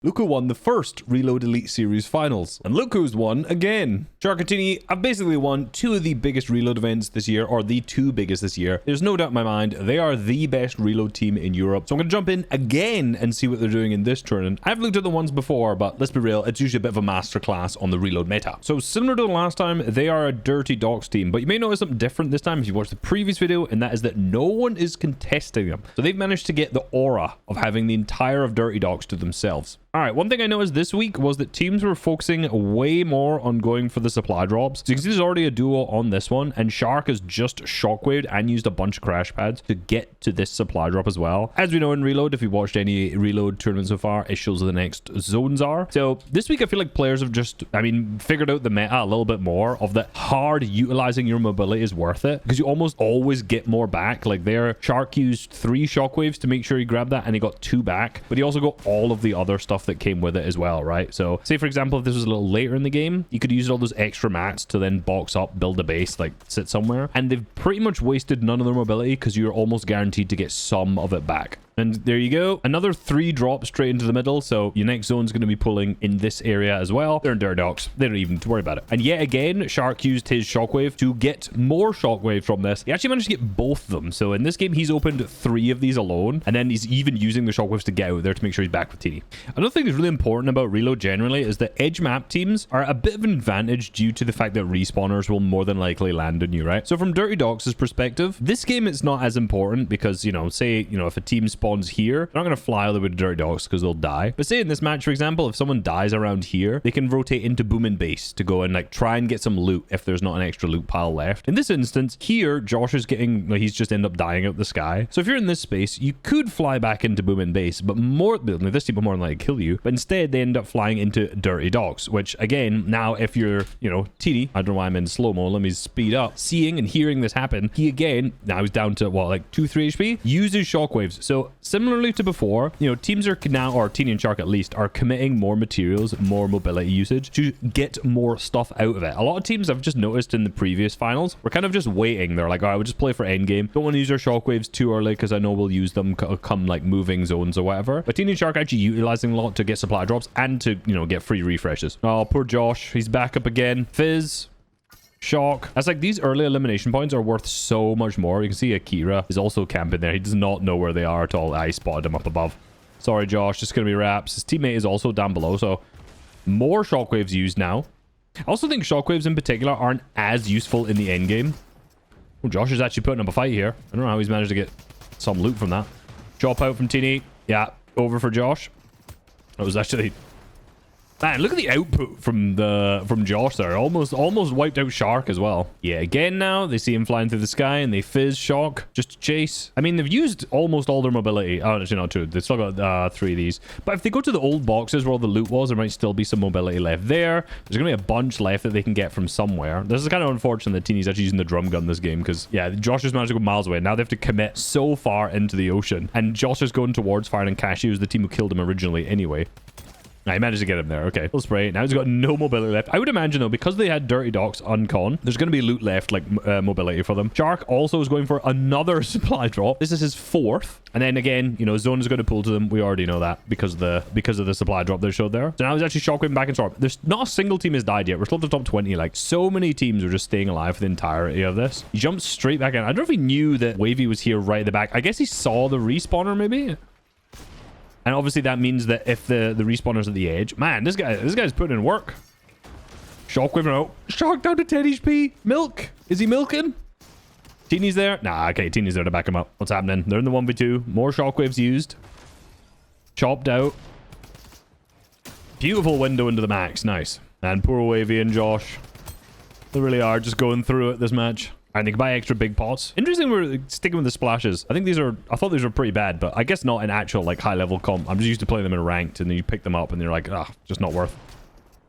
Luku won the first Reload Elite Series finals, and Luku's won again. Shxrk and Teeny have basically won two of the biggest Reload events this year, or the two biggest this year. There's no doubt in my mind, they are the best Reload team in Europe. So I'm going to jump in again and see what they're doing in this tournament. I've looked at the ones before, but let's be real, it's usually a bit of a masterclass on the Reload meta. So similar to the last time, they are a Dirty Dogs team, but you may notice something different this time if you watched the previous video, and that is that no one is contesting them. So they've managed to get the aura of having the entire of Dirty Dogs to themselves. All right, one thing I noticed this week was that teams were focusing way more on going for the supply drops. So you can see there's already a duo on this one, and Shxrk has just shockwaved and used a bunch of crash pads to get to this supply drop as well. As we know in Reload, if you've watched any Reload tournament so far, it shows where the next zones are. So this week, I feel like players have just, figured out the meta a little bit more of that hard utilizing your mobility is worth it, because you almost always get more back. Like there, Shxrk used 3 shockwaves to make sure he grabbed that, and he got 2 back, but he also got all of the other stuff that came with it as well, right? So say for example, if this was a little later in the game, you could use all those extra mats to then box up, build a base, like sit somewhere, and they've pretty much wasted none of their mobility because you're almost guaranteed to get some of it back. And there you go, another 3 drops straight into the middle. So your next zone is going to be pulling in this area as well. They're in Dirty Dogs, they don't even worry about it. And yet again, Shxrk used his shockwave to get more shockwave from this. He actually managed to get both of them. So in this game, he's opened 3 of these alone, and then he's even using the shockwaves to get out there to make sure he's back with Teeny. Another thing that's really important about Reload generally is that edge map teams are a bit of an advantage due to the fact that respawners will more than likely land on you, right? So from Dirty Dogs' perspective, this game it's not as important because, say, if a team spawns here, they're not going to fly all the way to Dirty Dogs because they'll die. But say in this match, for example, if someone dies around here, they can rotate into Booming Base to go and try and get some loot if there's not an extra loot pile left. In this instance, here, Josh is getting, he's just end up dying out the sky. So if you're in this space, you could fly back into Booming Base, but this team will more than likely kill you. But instead, they end up flying into Dirty Dogs, which again, now if you're, Teeny, I don't know why I'm in slow-mo, let me speed up. Seeing and hearing this happen, he again, now he's down to what, like 2-3 HP, uses shockwaves. So similarly to before, teams are now, or Teeny and Shxrk at least, are committing more materials, more mobility usage to get more stuff out of it. A lot of teams I've just noticed in the previous finals were kind of just waiting. They're like, all right, we'll just play for endgame. Don't want to use our shockwaves too early because I know we'll use them come like moving zones or whatever. But Teeny and Shxrk actually utilizing a lot to get supply drops and to, get free refreshes. Oh, poor Josh. He's back up again. Fizz. Shxrk. That's like these early elimination points are worth so much more. You can see Akira is also camping there. He does not know where they are at all. I spotted him up above. Sorry, Josh. Just gonna be wraps. His teammate is also down below, so more shockwaves used now. I also think shockwaves in particular aren't as useful in the end game. Oh, Josh is actually putting up a fight here. I don't know how he's managed to get some loot from that. Chop out from Teeny. Yeah, over for Josh. That was actually... Man, look at the output from Josh there. Almost wiped out Shxrk as well. Yeah, again now, they see him flying through the sky and they fizz Shxrk just to chase. I mean, they've used almost all their mobility. Oh, actually not true. They've still got 3 of these. But if they go to the old boxes where all the loot was, there might still be some mobility left there. There's going to be a bunch left that they can get from somewhere. This is kind of unfortunate that Teeny's actually using the drum gun this game because, yeah, Josh just managed to go miles away. Now they have to commit so far into the ocean. And Josh is going towards firing Cashew, the team who killed him originally anyway. I managed to get him there. Okay, we'll spray. Now he's got no mobility left. I would imagine, though, because they had Dirty Dogs uncon, there's going to be loot left, like mobility for them. Shxrk also is going for another supply drop. This is his 4th. And then again, Zone is going to pull to them. We already know that because of the supply drop they showed there. So now he's actually shockwaving back and storm. There's not a single team has died yet. We're still at the top 20. Like, so many teams are just staying alive for the entirety of this. He jumps straight back in. I don't know if he knew that Wavy was here right at the back. I guess he saw the respawner, maybe? And obviously that means that if the respawner's at the edge, man, this guy's putting in work. Shockwave out. Shxrk down to 10 HP. Milk. Is he milking? Teeny's there. Nah, okay, Teeny's there to back him up. What's happening? They're in the 1v2. More shockwaves used. Chopped out. Beautiful window into the max. Nice. And poor Wavy and Josh. They really are just going through it this match. And they can buy extra big pots. Interesting, we're sticking with the splashes. I thought these were pretty bad, but I guess not in actual, like, high-level comp. I'm just used to playing them in ranked, and then you pick them up, and they're like, ah, just not worth.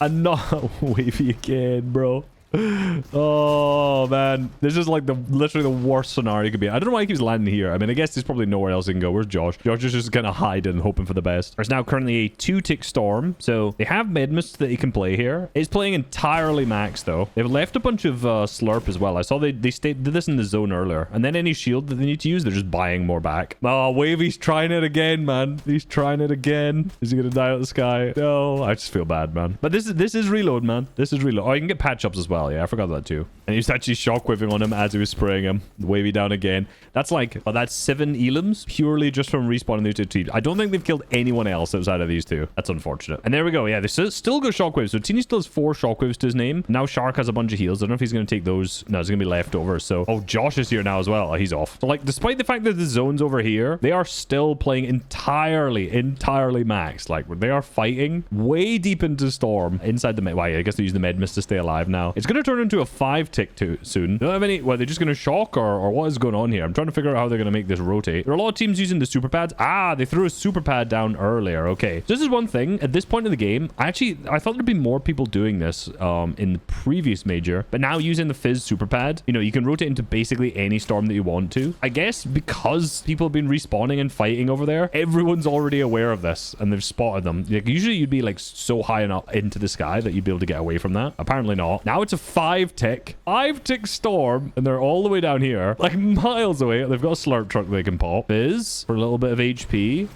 And not Wavy again, bro. Oh, man. This is like literally the worst scenario it could be. I don't know why he keeps landing here. I mean, I guess there's probably nowhere else he can go. Where's Josh? Josh is just kind of hiding, hoping for the best. There's now currently a 2-tick storm. So they have Medmist that he can play here. He's playing entirely max, though. They've left a bunch of slurp as well. I saw they did this in the zone earlier. And then any shield that they need to use, they're just buying more back. Oh, Wavy's trying it again, man. He's trying it again. Is he going to die out of the sky? No. I just feel bad, man. But this is reload, man. This is reload. Oh, you can get patch ups as well. Yeah, I forgot that too. And he was actually shockwaving on him as he was spraying him. Wavy down again. That's like, oh, that's 7 elims purely just from respawning these two teams. I don't think they've killed anyone else outside of these two. That's unfortunate. And there we go. Yeah, they still got shockwaves. So Teeny still has 4 shockwaves to his name. Now Shxrk has a bunch of heals. I don't know if he's going to take those. No, it's going to be leftovers. So, oh, Josh is here now as well. Oh, he's off. So, like, despite the fact that the zone's over here, they are still playing entirely max. Like, they are fighting way deep into Storm inside the med. Well, I guess they use the med mist to stay alive now. It's going to turn into a 5-tick too soon. They don't have any. Well, they're just going to shock or what is going on here? I'm trying to figure out how they're going to make this rotate. There are a lot of teams using the super pads. Ah, they threw a super pad down earlier. Okay. So this is one thing. At this point in the game, I thought there'd be more people doing this in the previous major, but now using the Fizz super pad, you know, you can rotate into basically any storm that you want to. I guess because people have been respawning and fighting over there, everyone's already aware of this and they've spotted them. Like, usually you'd be like so high enough into the sky that you'd be able to get away from that. Apparently not. Now it's a 5-tick storm and they're all the way down here, like miles away. They've got a slurp truck they can pop. Fizz for a little bit of HP.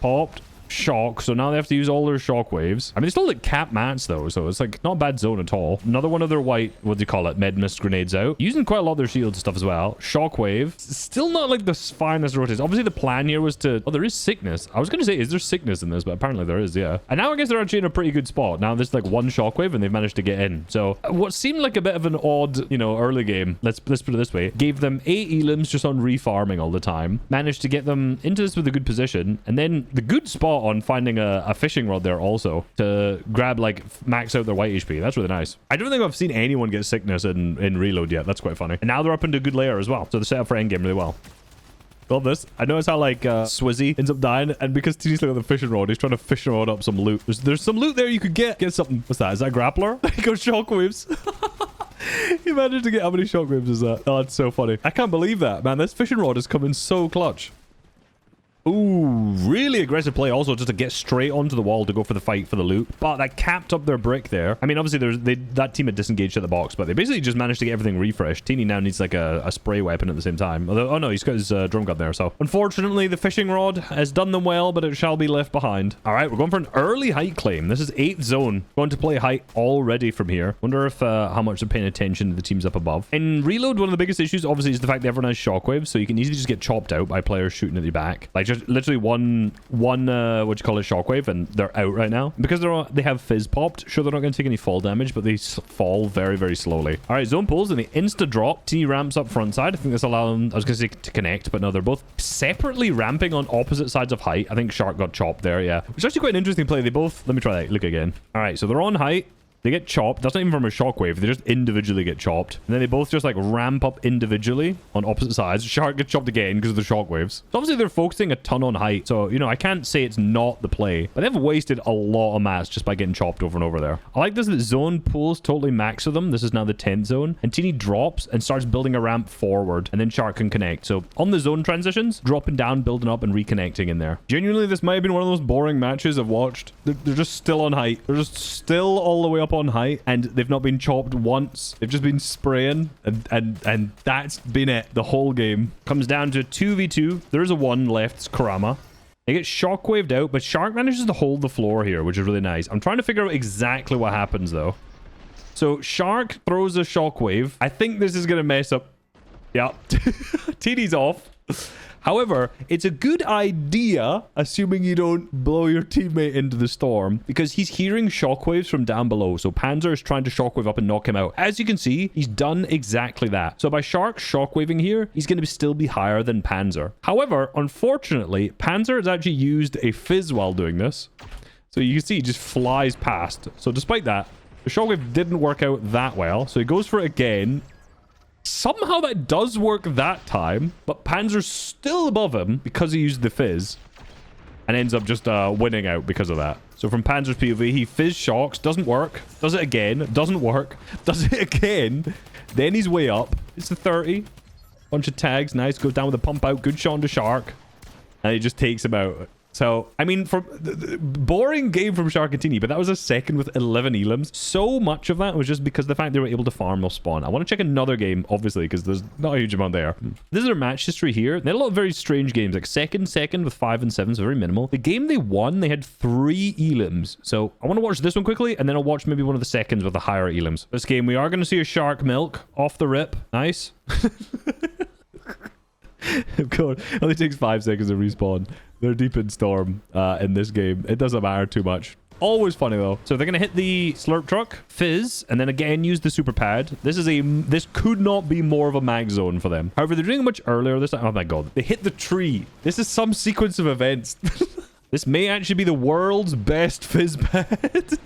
Popped. Shock. So now they have to use all their shock waves. I mean, they still like cap mats though, so it's like not a bad zone at all. Another one of their white, what do you call it, med mist grenades out, using quite a lot of their shields and stuff as well. Shockwave, still not like the finest rotates. Obviously the plan here was to, oh, there is sickness. I was gonna say, is there sickness in this? But apparently there is. Yeah. And now I guess they're actually in a pretty good spot. Now there's like 1 shockwave and they've managed to get in. So what seemed like a bit of an odd, you know, early game, let's put it this way, gave them 8 elims just on refarming all the time, managed to get them into this with a good position, and then the good spot on finding a fishing rod there also to grab, like, max out their white HP. That's really nice. I don't think I've seen anyone get sickness in reload yet. That's quite funny. And now they're up into a good layer as well. So they're set up for endgame really well. Love this. I notice how, like, Swizzy ends up dying, and because T's got the fishing rod, he's trying to fishing rod up some loot. There's some loot there you could get. Get something. What's that? Is that grappler? He goes shockwaves. He managed to get, how many shockwaves is that? Oh, that's so funny. I can't believe that, man. This fishing rod is coming so clutch. Ooh, really aggressive play also just to get straight onto the wall to go for the fight for the loot. But that capped up their brick there. I mean, obviously, that team had disengaged at the box, but they basically just managed to get everything refreshed. Teeny now needs like a spray weapon at the same time. Although, oh no, he's got his drum gun there. So unfortunately, the fishing rod has done them well, but it shall be left behind. All right, we're going for an early height claim. This is 8th zone. Going to play height already from here. Wonder if how much they're paying attention to the teams up above. In reload, one of the biggest issues obviously is the fact that everyone has shockwaves, so you can easily just get chopped out by players shooting at your back. Like just literally one what you call it, shockwave, and they're out right now because they have fizz popped. Sure, they're not going to take any fall damage, but they fall very slowly. All right, zone pulls and they insta drop. T ramps up front side. I think this allows them, I was going to say, to connect, but no, they're both separately ramping on opposite sides of height. I think Shxrk got chopped there. Yeah, which is actually quite an interesting play. They both, let me try that. Look again. All right, so they're on height. They get chopped. That's not even from a shockwave. They just individually get chopped. And then they both just like ramp up individually on opposite sides. Shxrk gets chopped again because of the shockwaves. So obviously they're focusing a ton on height. So, you know, I can't say it's not the play. But they've wasted a lot of mats just by getting chopped over and over there. I like this that zone pulls totally max of them. This is now the 10th zone. And Teeny drops and starts building a ramp forward. And then Shxrk can connect. So on the zone transitions, dropping down, building up, and reconnecting in there. Genuinely, this might have been one of the most boring matches I've watched. They're just still on height. They're just still all the way up on height. And they've not been chopped once. They've just been spraying. And that's been it. The whole game. Comes down to 2v2. There's a 1 left. It's Karama. They get shockwaved out, but Shxrk manages to hold the floor here, which is really nice. I'm trying to figure out exactly what happens, though. So Shxrk throws a shockwave. I think this is going to mess up. Yeah. TD's off. However, it's a good idea, assuming you don't blow your teammate into the storm, because he's hearing shockwaves from down below. So Panzer is trying to shockwave up and knock him out. As you can see, he's done exactly that. So by Shxrk shockwaving here, he's going to still be higher than Panzer. However, unfortunately, Panzer has actually used a fizz while doing this. So you can see he just flies past. So despite that, the shockwave didn't work out that well. So he goes for it again. Somehow that does work that time, but Panzer's still above him because he used the fizz and ends up just winning out because of that. So from Panzer's POV, he fizz shocks, doesn't work, does it again, doesn't work, does it again. Then he's way up. It's the 30. Bunch of tags, nice. Goes down with a pump out. Good shot into Shxrk. And he just takes him out. So, I mean, from boring game from Shxrk, but that was a second with 11 elims. So much of that was just because of the fact they were able to farm off spawn. I want to check another game, obviously, because there's not a huge amount there. This is their match history here. They had a lot of very strange games, like second with 5 and 7, so very minimal. The game they won, they had 3 elims. So I want to watch this one quickly, and then I'll watch maybe one of the seconds with the higher elims. This game, we are going to see a Shxrk milk off the rip. Nice. Of course, it only takes 5 seconds to respawn. They're deep in storm in this game. It doesn't matter too much. Always funny though. So they're gonna hit the slurp truck, fizz, and then again use the super pad. This could not be more of a mag zone for them. However, they're doing it much earlier this time. Oh my god, they hit the tree. This is some sequence of events. This may actually be the world's best fizz pad.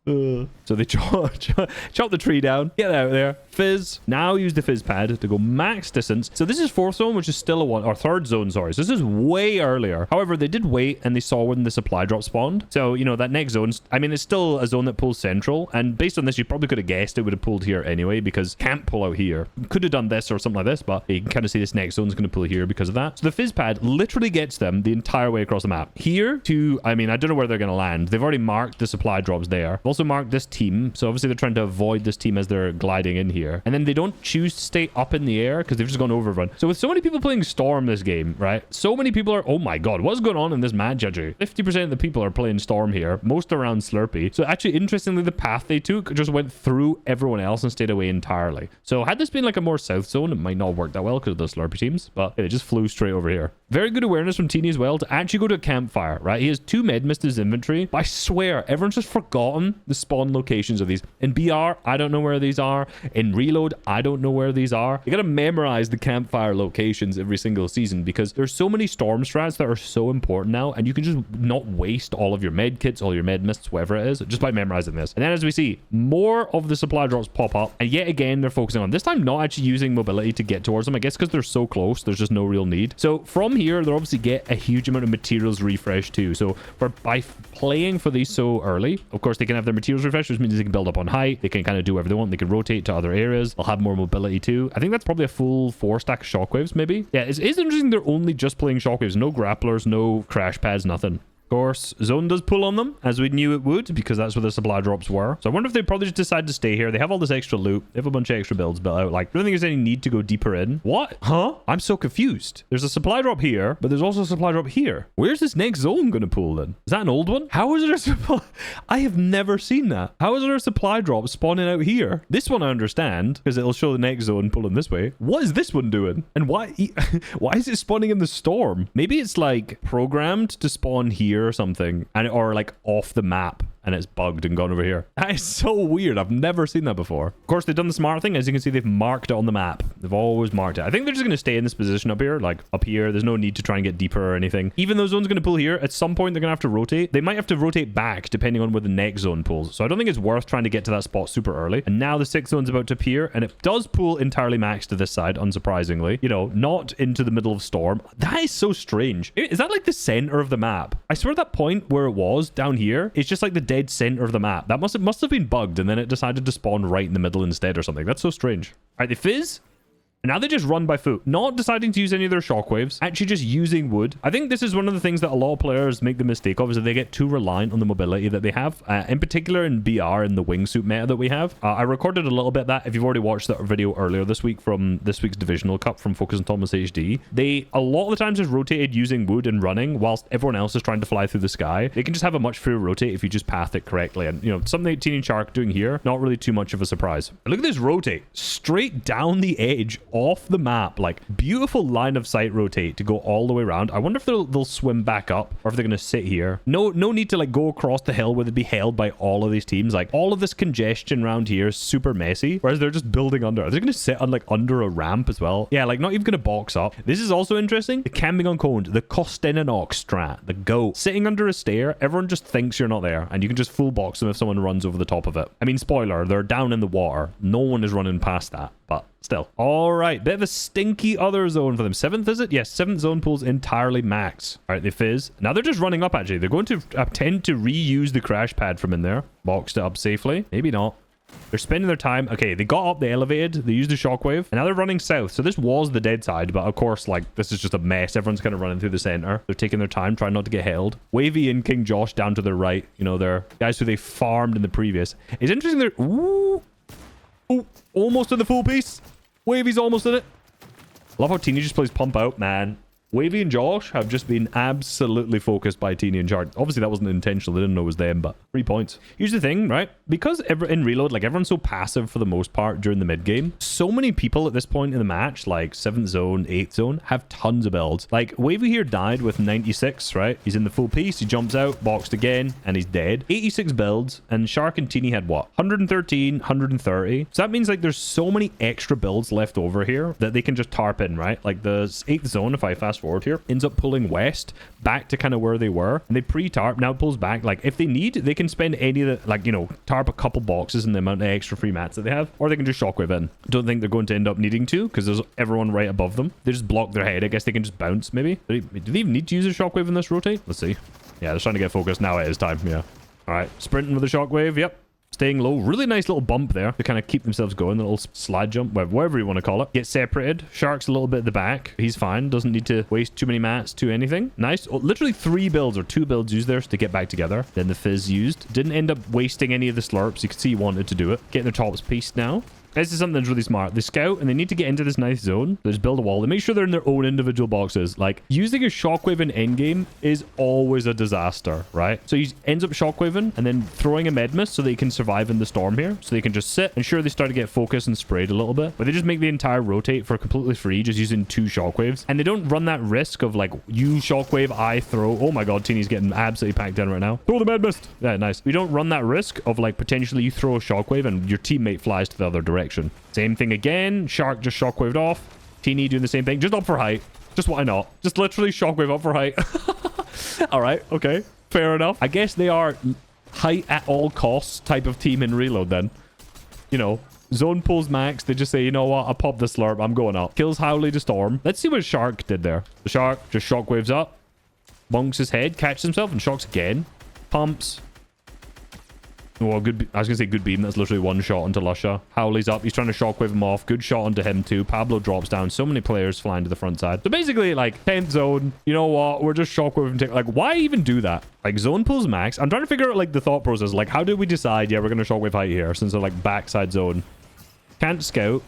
So they chop the tree down, get out there, fizz. Now use the fizz pad to go max distance. So this is 4th zone, which is still a 1, or 3rd zone, sorry. So this is way earlier. However, they did wait and they saw when the supply drop spawned. So, you know, that next zone, I mean, it's still a zone that pulls central. And based on this, you probably could have guessed it would have pulled here anyway, because can't pull out here. Could have done this or something like this, but you can kind of see this next zone is going to pull here because of that. So the fizz pad literally gets them the entire way across the map. Here to, I mean, I don't know where they're going to land. They've already marked the supply drops there. They've also marked this team. So obviously they're trying to avoid this team as they're gliding in here. And then they don't choose to stay up in the air because they've just gone overrun. So with so many people playing Storm this game, right? So many people are, oh my god, what's going on in this match, actually? 50% of the people are playing Storm here, most around Slurpee. So actually, interestingly, the path they took just went through everyone else and stayed away entirely. So had this been like a more south zone, it might not have worked that well because of those Slurpee teams, but it just flew straight over here. Very good awareness from Teeny as well to actually go to a campfire, right? He has 2 med mist in his inventory, but I swear, everyone's just forgotten the spawn locations of these. In BR, I don't know where these are. In Reload, I don't know where these are. You gotta memorize the campfire locations every single season because there's so many storm strats that are so important now, and you can just not waste all of your med kits, all your med mists, whatever it is, just by memorizing this. And then as we see, more of the supply drops pop up, and yet again, they're focusing on this time not actually using mobility to get towards them. I guess because they're so close, there's just no real need. So from here, they'll obviously get a huge amount of materials refresh too. So by playing for these so early, of course, they can have their materials refresh, which means they can build up on height. They can kind of do whatever they want. They can rotate to other areas. They'll have more mobility too. I think that's probably a full 4 stack of shockwaves, maybe. Yeah, it's interesting they're only just playing shockwaves. No grapplers, no crash pads, nothing. Of course, zone does pull on them, as we knew it would, because that's where the supply drops were. So I wonder if they probably just decided to stay here. They have all this extra loot. They have a bunch of extra builds built out. Like, I don't think there's any need to go deeper in. What? Huh? I'm so confused. There's a supply drop here, but there's also a supply drop here. Where's this next zone going to pull then? Is that an old one? How is there a supply? I have never seen that. How is there a supply drop spawning out here? This one I understand, because it'll show the next zone pulling this way. What is this one doing? And why is it spawning in the storm? Maybe it's like programmed to spawn here or something, or like off the map, and it's bugged and gone over here. That is so weird. I've never seen that before. Of course, they've done the smart thing. As you can see, they've marked it on the map. They've always marked it. I think they're just going to stay in this position up here, like up here. There's no need to try and get deeper or anything. Even though zone's going to pull here, at some point, they're going to have to rotate. They might have to rotate back depending on where the next zone pulls. So I don't think it's worth trying to get to that spot super early. And now the 6th zone's about to appear, and it does pull entirely max to this side, unsurprisingly. You know, not into the middle of storm. That is so strange. Is that like the center of the map? I swear that point where it was down here is just like the dead center of the map. That must have been bugged, and then it decided to spawn right in the middle instead or something. That's so strange. All right, they fizz. And now they just run by foot, not deciding to use any of their shockwaves, actually just using wood. I think this is one of the things that a lot of players make the mistake of, is that they get too reliant on the mobility that they have, in particular in BR and the wingsuit meta that we have. I recorded a little bit of that. If you've already watched that video earlier this week from this week's Divisional Cup from Focus and Thomas HD, they a lot of the times just rotated using wood and running whilst everyone else is trying to fly through the sky. They can just have a much freer rotate if you just path it correctly. And, you know, something that Teeny Shxrk doing here, not really too much of a surprise. But look at this rotate. Straight down the edge, off the map. Like, beautiful line of sight rotate to go all the way around. I wonder if they'll swim back up, or if they're going to sit here. No need to like go across the hill where they'd be held by all of these teams. Like, all of this congestion around here is super messy, whereas they're just building under. They're going to sit on like under a ramp as well. Yeah, like not even going to box up. This is also interesting. The camping on coned, the Kosteninox strat, the goat. Sitting under a stair, everyone just thinks you're not there, and you can just full box them if someone runs over the top of it. I mean, spoiler, they're down in the water. No one is running past that, but still. All right, bit of a stinky other zone for them. 7th, is it? Yes, 7th zone pool's entirely max. All right, they fizz. Now they're just running up, actually. They're going to attempt to reuse the crash pad from in there. Boxed it up safely. Maybe not. They're spending their time. Okay, they got up, they elevated, they used the shockwave, and now they're running south. So this was the dead side, but of course, like, this is just a mess. Everyone's kind of running through the center. They're taking their time, trying not to get held. Wavy and King Josh down to their right. You know, they're guys who they farmed in the previous. It's interesting they're... Ooh, almost in the full piece. Wavy's almost in it. Love how Teeny just plays pump out, man. Wavy and Josh have just been absolutely focused by Teeny and Shxrk. Obviously, that wasn't intentional. They didn't know it was them, but 3 points. Here's the thing, right? Because in Reload, like, everyone's so passive for the most part during the mid-game, so many people at this point in the match, like 7th zone, 8th zone, have tons of builds. Like, Wavy here died with 96, right? He's in the full piece. He jumps out, boxed again, and he's dead. 86 builds, and Shxrk and Teeny had what? 113, 130. So that means, like, there's so many extra builds left over here that they can just tarp in, right? Like, the 8th zone, if I fast forward here, ends up pulling west back to kind of where they were, and they pre-tarp, now pulls back. Like, if they need, they can spend any of the, like, you know, tarp a couple boxes and the amount of extra free mats that they have, or they can just shockwave in. Don't think they're going to end up needing to, because there's everyone right above them. They just block their head. I guess they can just bounce, maybe. Do they even need to use a shockwave in this rotate? Let's see. Yeah, they're trying to get focused. Now it is time. Yeah. All right, sprinting with a shockwave. Yep. Staying low. Really nice little bump there to kind of keep themselves going. A little slide jump, whatever you want to call it. Get separated. Shxrk's a little bit at the back. He's fine. Doesn't need to waste too many mats to anything. Nice. Oh, literally 3 builds or 2 builds used there to get back together. Then the fizz used. Didn't end up wasting any of the slurps. You can see he wanted to do it. Getting their tops pieced now. This is something that's really smart. They scout and they need to get into this nice zone. They just build a wall. They make sure they're in their own individual boxes. Like, using a shockwave in endgame is always a disaster, right? So he ends up shockwaving and then throwing a med mist so they can survive in the storm here. So they can just sit and sure they start to get focused and sprayed a little bit. But they just make the entire rotate for completely free just using 2 shockwaves. And they don't run that risk of like, you shockwave, I throw. Oh my god, Teeny's getting absolutely packed down right now. Throw the med mist. Yeah, nice. We don't run that risk of like potentially you throw a shockwave and your teammate flies to the other direction. Same thing again. Shxrk just shockwaved off. Teeny doing the same thing. Just up for height. Just why not? Just literally shockwave up for height. All right. Okay. Fair enough. I guess they are height at all costs type of team in Reload then. You know, zone pulls max. They just say, you know what? I'll pop the slurp. I'm going up. Kills Howley to storm. Let's see what Shxrk did there. The Shxrk just shockwaves up. Bonks his head. Catches himself and shocks again. Pumps. Oh, good. I was going to say good beam. That's literally 1 shot onto Lusha. Howley's up. He's trying to shockwave him off. Good shot onto him too. Pablo drops down. So many players flying to the front side. So basically, like, 10th zone. You know what? We're just shockwaving. Like, why even do that? Like, zone pulls max. I'm trying to figure out, like, the thought process. Like, how did we decide, yeah, we're going to shockwave height here since they're, like, backside zone? Can't scout.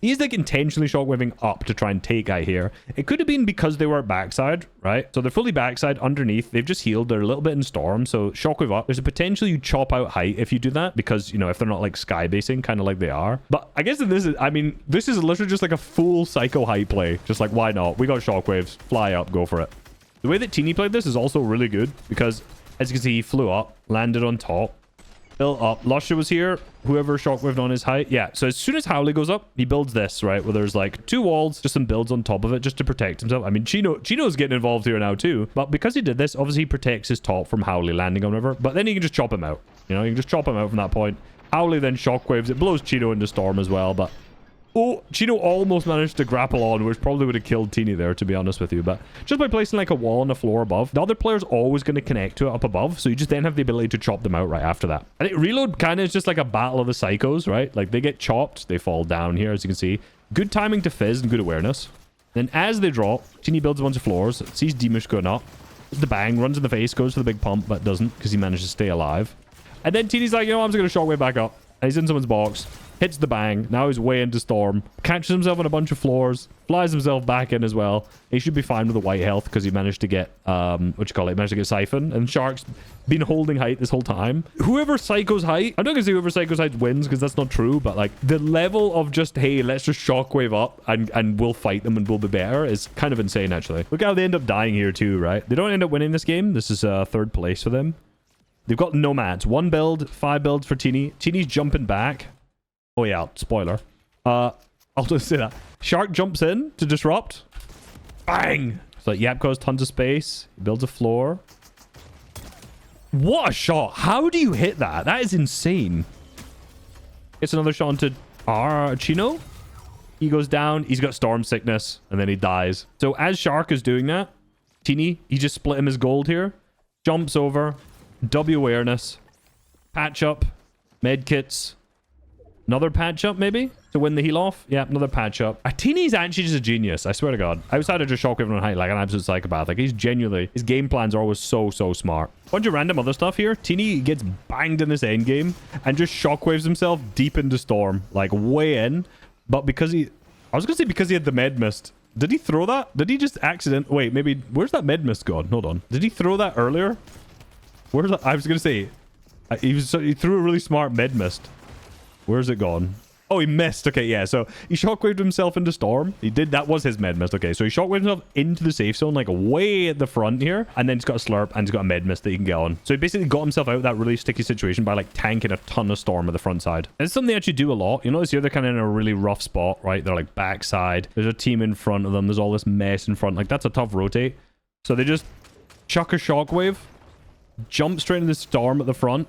He's like intentionally shockwaving up to try and take height here. It could have been because they were backside, right? So they're fully backside underneath. They've just healed. They're a little bit in storm. So shockwave up. There's a potential you chop out height if you do that because, you know, if they're not like sky basing, kind of like they are. But I guess this is, I mean, this is literally just like a full psycho height play. Just like, why not? We got shockwaves. Fly up. Go for it. The way that Teeny played this is also really good because as you can see, he flew up, landed on top. Built up. Lusha was here. Whoever shockwaved on his height. Yeah. So as soon as Howley goes up, he builds this, right? Where there's like 2 walls, just some builds on top of it just to protect himself. I mean, Chino's getting involved here now too. But because he did this, obviously he protects his top from Howley landing on river. But then he can just chop him out. You know, you can just chop him out from that point. Howley then shockwaves. It blows Chino into storm as well. But oh, Chino almost managed to grapple on, which probably would have killed Teeny there, to be honest with you. But just by placing like a wall on the floor above, the other player's always going to connect to it up above. So you just then have the ability to chop them out right after that. I think Reload kind of is just like a battle of the psychos, right? Like they get chopped, they fall down here, as you can see. Good timing to fizz and good awareness. Then as they drop, Teeny builds a bunch of floors, sees Demish going up. The bang, runs in the face, goes for the big pump, but doesn't because he managed to stay alive. And then Teeny's like, you know, I'm just going to shockwave back up. And he's in someone's box. Hits the bang. Now he's way into storm. Catches himself on a bunch of floors. Flies himself back in as well. He should be fine with the white health because he managed to get, managed to get Siphon. And Shxrk's been holding height this whole time. Whoever psychos height, I'm not going to say whoever psychos height wins because that's not true. But like the level of just, hey, let's just shockwave up and we'll fight them and we'll be better is kind of insane actually. Look how they end up dying here too, right? They don't end up winning this game. This is 3rd place for them. They've got nomads. 1 build, 5 builds for Teeny. Teeny's jumping back. Oh yeah, spoiler. I'll just say that. Shxrk jumps in to disrupt. Bang! So Yapko has tons of space. He builds a floor. What a shot. How do you hit that? That is insane. Gets another shot onto Chino. He goes down. He's got storm sickness, and then he dies. So as Shxrk is doing that, Teeny, he just split him his gold here. Jumps over. W awareness. Patch up. Med kits. Another patch up, maybe? To win the heal off? Yeah, another patch up. Teeny's actually just a genius. I swear to God. Outside of just shockwave on height, like an absolute psychopath. Like, he's genuinely... His game plans are always so smart. Bunch of random other stuff here. Teeny gets banged in this endgame and just shockwaves himself deep into storm. Like, way in. But because he... I was going to say because he had the med mist. Did he throw that? Did he just accident... Wait, maybe... Where's that med mist gone? Hold on. Did he throw that earlier? Where's that? I was going to say... He threw a really smart med mist. Where's it gone? Oh, he missed. Okay, yeah. So he shockwaved himself into storm. He did. That was his med mist. Okay, so he shockwaved himself into the safe zone, like way at the front here. And then he's got a slurp and he's got a med mist that he can get on. So he basically got himself out of that really sticky situation by like tanking a ton of storm at the front side. And it's something they actually do a lot. You notice here they're kind of in a really rough spot, right? They're like backside. There's a team in front of them. There's all this mess in front. Like that's a tough rotate. So they just chuck a shockwave, jump straight into the storm at the front,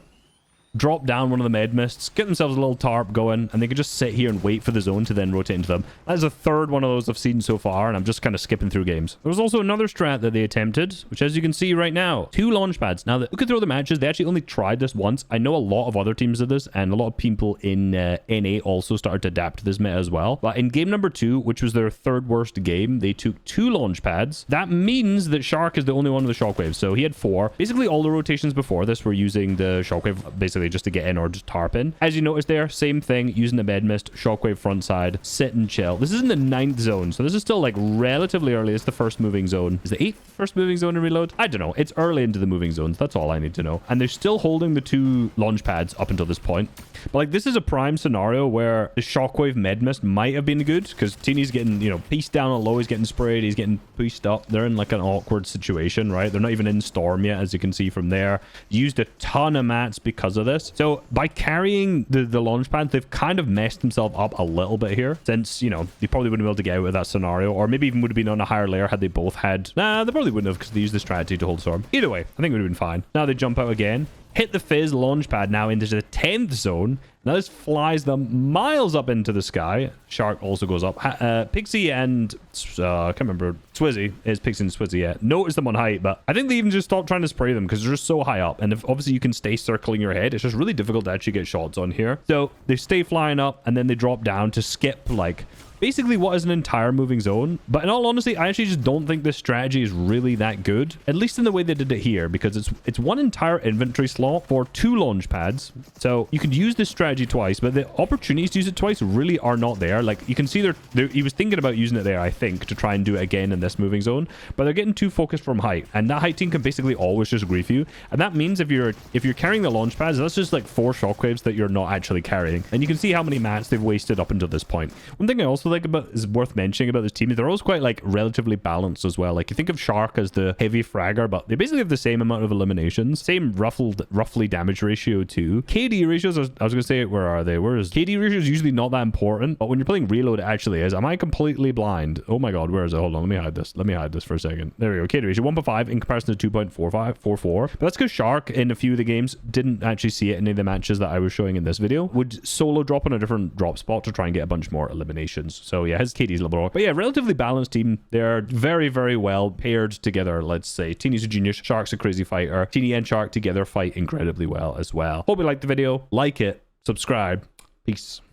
drop down one of the med mists, get themselves a little tarp going, and they can just sit here and wait for the zone to then rotate into them. That is the third one of those I've seen so far, and I'm just kind of skipping through games. There was also another strat that they attempted, which as you can see right now, 2 launch pads. Now, look at through the matches, they actually only tried this once. I know a lot of other teams did this, and a lot of people in NA also started to adapt to this meta as well. But in game number 2, which was their 3rd worst game, they took 2 launch pads. That means that Shxrk is the only one with the shockwave. So he had 4. Basically, all the rotations before this were using the shockwave, basically just to get in or just tarp in. As you notice there, same thing, using the med mist, shockwave front side, sit and chill. This is in the 9th zone, so this is still like relatively early. It's the first moving zone. Is the 8th first moving zone in reload? I don't know. It's early into the moving zones. That's all I need to know. And they're still holding the 2 launch pads up until this point. But like this is a prime scenario where the shockwave med mist might have been good because Teeny's getting, you know, pieced down on low. He's getting sprayed. He's getting pushed up. They're in like an awkward situation, right? They're not even in storm yet, as you can see from there. Used a ton of mats because of this. So by carrying the launch pad, they've kind of messed themselves up a little bit here since, you know, they probably wouldn't be able to get out of that scenario, or maybe even would have been on a higher layer had they both had... Nah, they probably wouldn't have because they used the strategy to hold storm. Either way, I think it would have been fine. Now they jump out again. Hit the Fizz launch pad now into the 10th zone. Now this flies them miles up into the sky. Shxrk also goes up. Pixie and... I can't remember. Swizzy is Pixie and Swizzy, yeah. Notice them on height, but I think they even just stopped trying to spray them because they're just so high up. And if obviously you can stay circling your head, it's just really difficult to actually get shots on here. So they stay flying up and then they drop down to skip like... basically what is an entire moving zone. But in all honesty, I actually just don't think this strategy is really that good, at least in the way they did it here, because it's one entire inventory slot for 2 launch pads. So you could use this strategy twice, but the opportunities to use it twice really are not there. Like you can see he was thinking about using it there, I think, to try and do it again in this moving zone, but they're getting too focused from height, and that height team can basically always just grief you. And that means if you're carrying the launch pads, that's just like 4 shockwaves that you're not actually carrying. And you can see how many mats they've wasted up until this point. One thing I also like about is worth mentioning about this team, they're always quite like relatively balanced as well. Like you think of Shxrk as the heavy fragger, but they basically have the same amount of eliminations, same roughly damage ratio too. KD ratios, I was gonna say, where are they? Where is KD ratios? Usually not that important, but when you're playing reload, it actually is. Am I completely blind? Oh my god, where is it? Hold on, let me hide this for a second. There we go. KD ratio 1.5 in comparison to 2.44. But that's because Shxrk in a few of the games didn't actually see it in any of the matches that I was showing in this video. Would solo drop on a different drop spot to try and get a bunch more eliminations. So yeah, his KD's a little bit, but yeah, relatively balanced team. They're very, very well paired together. Let's say Teeny's a genius, Shxrk's a crazy fighter. Teeny and Shxrk together fight incredibly well as well. Hope you liked the video. Like it, subscribe. Peace.